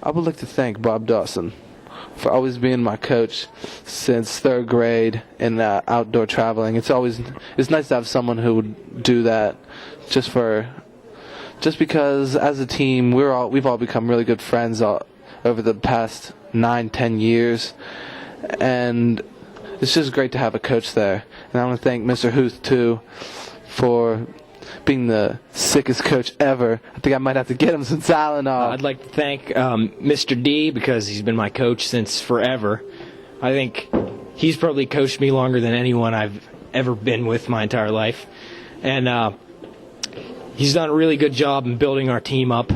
I would like to thank Bob Dawson for always being my coach since third grade in outdoor traveling. It's nice to have someone who would do that just because as a team we've all become really good friends over the past 9-10 years, and it's just great to have a coach there. And I want to thank Mr. Huth too for being the sickest coach ever. I think I might have to get him some Tylenol. I'd like to thank Mr. D because he's been my coach since forever. I think he's probably coached me longer than anyone I've ever been with my entire life. And he's done a really good job in building our team up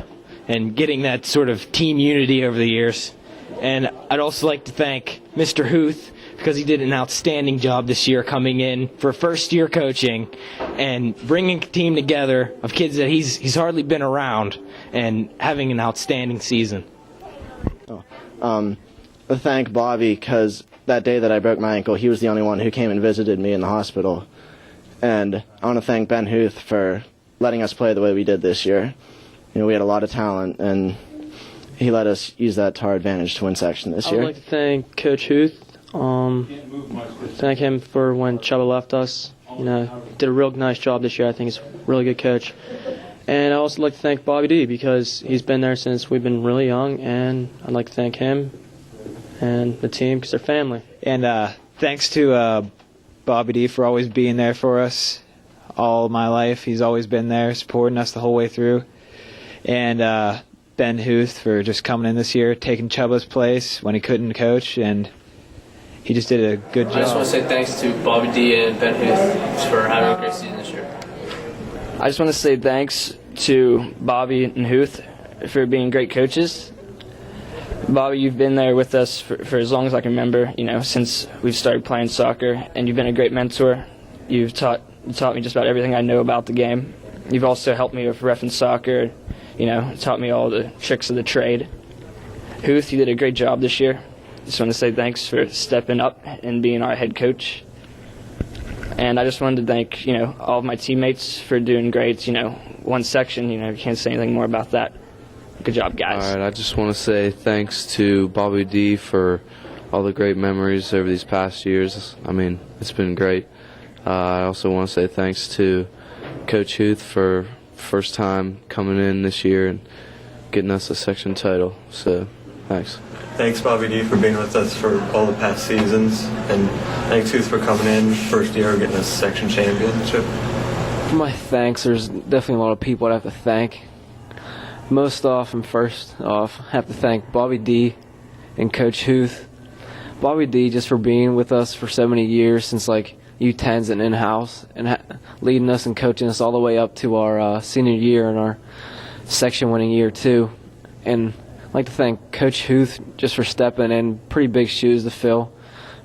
and getting that sort of team unity over the years. And I'd also like to thank Mr. Huth because he did an outstanding job this year coming in for first-year coaching and bringing a team together of kids that he's hardly been around and having an outstanding season. I thank Bobby because that day that I broke my ankle, he was the only one who came and visited me in the hospital. And I want to thank Ben Huth for letting us play the way we did this year. You know, we had a lot of talent, and he let us use that to our advantage to win section this year. I would like to thank Coach Huth. Thank him for when Chubba left us. You know, did a real nice job this year. I think he's a really good coach. And I also like to thank Bobby D because he's been there since we've been really young, and I'd like to thank him and the team because they're family. And thanks to Bobby D for always being there for us all my life. He's always been there supporting us the whole way through. And Ben Huth for just coming in this year, taking Chubba's place when he couldn't coach, and he just did a good job. I just want to say thanks to Bobby D and Ben Huth for having a great season this year. I just want to say thanks to Bobby and Huth for being great coaches. Bobby, you've been there with us for as long as I can remember, you know, since we've started playing soccer, and you've been a great mentor. You've taught me just about everything I know about the game. You've also helped me with ref and soccer, you know, taught me all the tricks of the trade. Huth, you did a great job this year. Just want to say thanks for stepping up and being our head coach. And I just wanted to thank, you know, all of my teammates for doing great. You know, one section, you know, you can't say anything more about that. Good job, guys. All right, I just want to say thanks to Bobby D for all the great memories over these past years. I mean, it's been great. I also want to say thanks to Coach Huth for first time coming in this year and getting us a section title. So, thanks. Thanks, Bobby D, for being with us for all the past seasons, and thanks, Huth, for coming in first year getting us a section championship. For my thanks, there's definitely a lot of people I'd have to thank. First off, I have to thank Bobby D and Coach Huth. Bobby D just for being with us for so many years since like U10s and in-house, and leading us and coaching us all the way up to our senior year and our section winning year too. And I'd like to thank Coach Huth just for stepping in, pretty big shoes to fill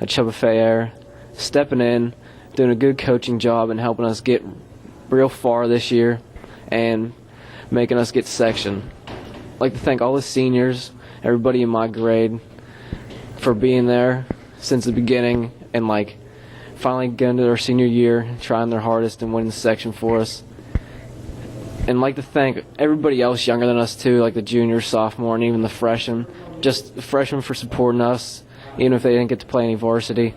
at Chubba Fair, stepping in, doing a good coaching job and helping us get real far this year and making us get section. I'd like to thank all the seniors, everybody in my grade for being there since the beginning and like finally getting to their senior year, trying their hardest and winning the section for us. And I'd like to thank everybody else younger than us too, like the junior, sophomore, and even the freshmen. Just the freshmen for supporting us, even if they didn't get to play any varsity.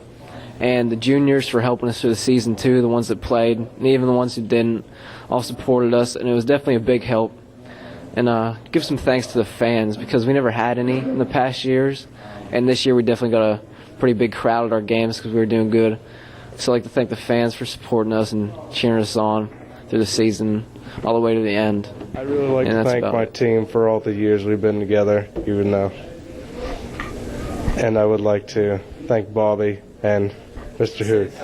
And the juniors for helping us through the season too, the ones that played, and even the ones who didn't, all supported us, and it was definitely a big help. And give some thanks to the fans because we never had any in the past years, and this year we definitely got a pretty big crowd at our games because we were doing good. So I'd like to thank the fans for supporting us and cheering us on through the season all the way to the end. I'd really like to thank my team for all the years we've been together, even though. And I would like to thank Bobby and Mr. Huth.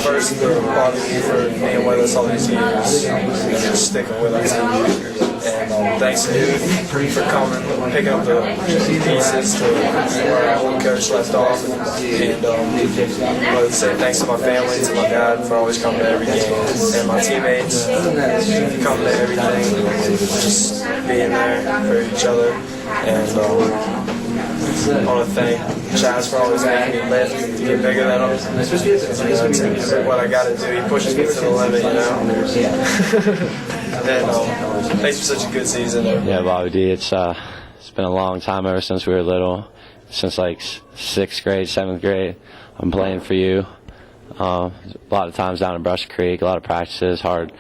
First, Bobby for being with us all these years and just sticking with us. And thanks to Huth for coming, picking up the pieces to where our old coach left off. And I would say thanks to my family, to my dad for always coming to every game, and my teammates for coming to everything, just being there for each other. And I want to thank Chaz for always making me lift to get bigger than him. It's what I got to do. He pushes me to the limit, you know. And thanks for such a good season. Yeah, Bobby D, it's It's been a long time ever since we were little. Since like 6th grade, 7th grade, I'm playing for you. A lot of times down in Brush Creek, a lot of practices, hard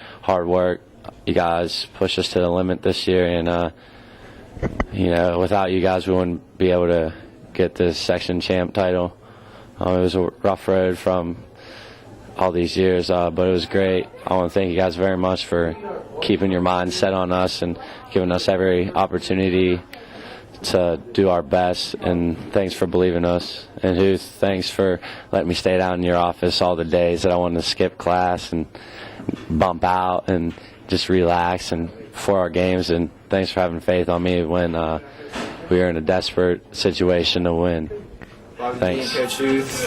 work. You guys pushed us to the limit this year, and without you guys, we wouldn't be able to get this section champ title. It was a rough road from all these years, but it was great. I want to thank you guys very much for keeping your mind set on us and giving us every opportunity to do our best, and thanks for believing us. And Huth, thanks for letting me stay down in your office all the days that I wanted to skip class and bump out and just relax and before our games, and thanks for having faith on me when we were in a desperate situation to win. Thanks. Coach Huth,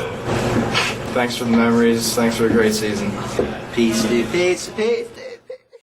thanks for the memories. Thanks for a great season. Peace, peace, peace.